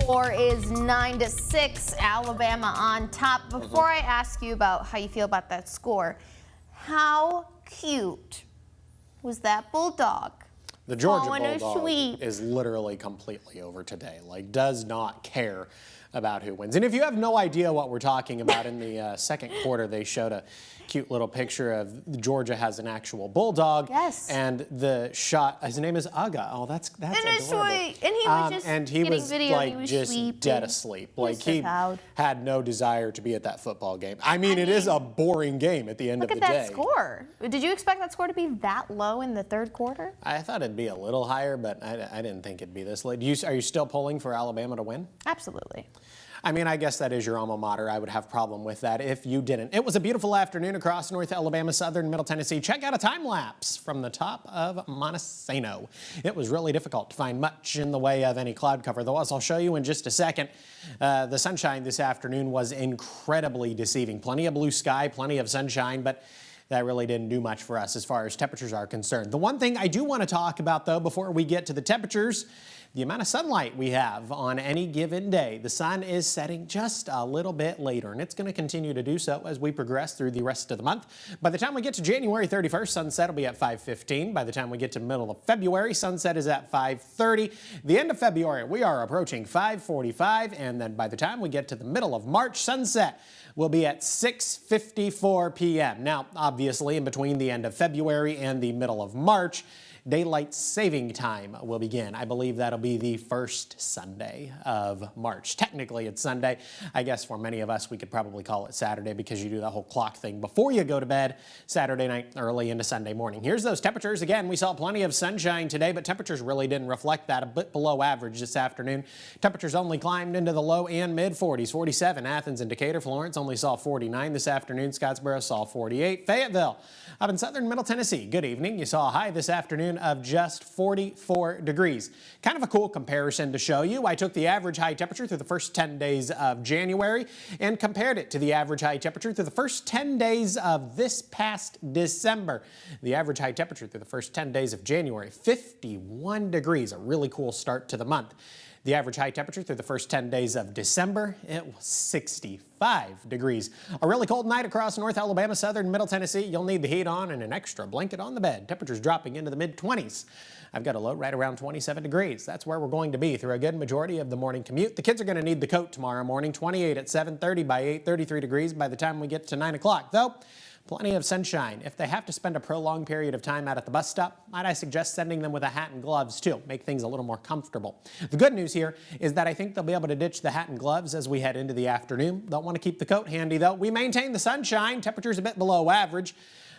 Score is 9-6, Alabama on top. Before I ask you about how you feel about that score, how cute was that bulldog? The Georgia Bulldog is literally completely over today. Like, does not care about who wins. And if you have no idea what we're talking about, in the second quarter, they showed a cute little picture of Georgia has an actual bulldog. Yes. And the shot, his name is Aga. Oh, that's and adorable. And he was just and he was video, like and he was just sleeping. dead asleep. Like so he proud. had no desire to be at that football game. I mean, it is a boring game at the end of the day. Look at that score. Did you expect that score to be that low in the third quarter? I thought it'd be a little higher, but I didn't think it'd be this late. Are you still pulling for Alabama to win? Absolutely. I mean, I guess that is your alma mater. I would have a problem with that if you didn't. It was a beautiful afternoon across North Alabama, southern Middle Tennessee. Check out a time lapse from the top of Montesano. It was really difficult to find much in the way of any cloud cover, though, as I'll show you in just a second. The sunshine this afternoon was incredibly deceiving. Plenty of blue sky, plenty of sunshine, but that really didn't do much for us as far as temperatures are concerned. The one thing I do want to talk about, though, before we get to the temperatures, the amount of sunlight we have on any given day. The sun is setting just a little bit later, and it's going to continue to do so as we progress through the rest of the month. By the time we get to January 31st, sunset will be at 5:15. By the time we get to middle of February, sunset is at 5:30. The end of February, we are approaching 5:45, and then by the time we get to the middle of March, sunset will be at 6:54 p.m. Now, obviously, in between the end of February and the middle of March, daylight saving time will begin. I believe that'll be the first Sunday of March. Technically, it's Sunday. I guess for many of us, we could probably call it Saturday because you do that whole clock thing before you go to bed Saturday night, early into Sunday morning. Here's those temperatures. Again, we saw plenty of sunshine today, but temperatures really didn't reflect that. A bit below average this afternoon. Temperatures only climbed into the low and mid 40s. 47 Athens and Decatur. Florence only saw 49 this afternoon. Scottsboro saw 48. Fayetteville up in southern Middle Tennessee. Good evening. You saw a high this afternoon of just 44 degrees. Kind of a cool comparison to show you. I took the average high temperature through the first 10 days of January and compared it to the average high temperature through the first 10 days of this past December. The average high temperature through the first 10 days of January, 51 degrees. A really cool start to the month. The average high temperature through the first 10 days of December, it was 65 degrees. A really cold night across North Alabama, southern Middle Tennessee. You'll need the heat on and an extra blanket on the bed. Temperatures dropping into the mid-20s. I've got a low right around 27 degrees. That's where we're going to be through a good majority of the morning commute. The kids are going to need the coat tomorrow morning. 28 at 7:30 by 8, 33 degrees by the time we get to 9 o'clock. Though, plenty of sunshine. If they have to spend a prolonged period of time out at the bus stop, might I suggest sending them with a hat and gloves too. Make things a little more comfortable. The good news here is that I think they'll be able to ditch the hat and gloves as we head into the afternoon. They'll want to keep the coat handy though. We maintain the sunshine. Temperatures a bit below average.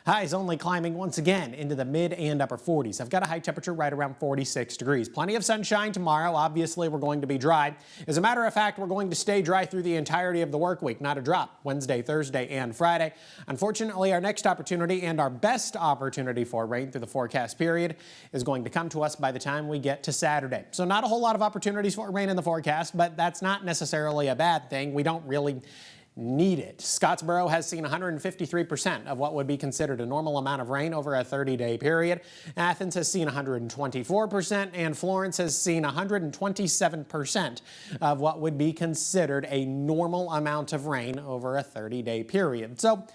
Highs only climbing once again into the mid and upper 40s. I've got a high temperature right around 46 degrees. Plenty of sunshine tomorrow. Obviously, we're going to be dry. As a matter of fact, we're going to stay dry through the entirety of the work week. Not a drop Wednesday, Thursday, and Friday. Unfortunately, our next opportunity and our best opportunity for rain through the forecast period is going to come to us by the time we get to Saturday. So not a whole lot of opportunities for rain in the forecast, but that's not necessarily a bad thing. We don't really need it. Scottsboro has seen 153% of what would be considered a normal amount of rain over a 30-day period. Athens has seen 124%, and Florence has seen 127% of what would be considered a normal amount of rain over a 30-day period. So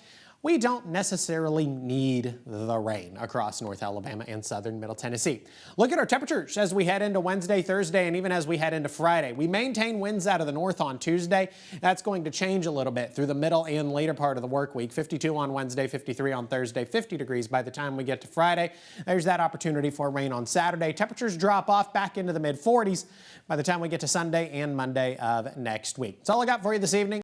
we don't necessarily need the rain across North Alabama and southern Middle Tennessee. Look at our temperatures as we head into Wednesday, Thursday, and even as we head into Friday. We maintain winds out of the north on Tuesday. That's going to change a little bit through the middle and later part of the work week. 52 on Wednesday, 53 on Thursday, 50 degrees by the time we get to Friday. There's that opportunity for rain on Saturday. Temperatures drop off back into the mid-40s by the time we get to Sunday and Monday of next week. That's all I got for you this evening.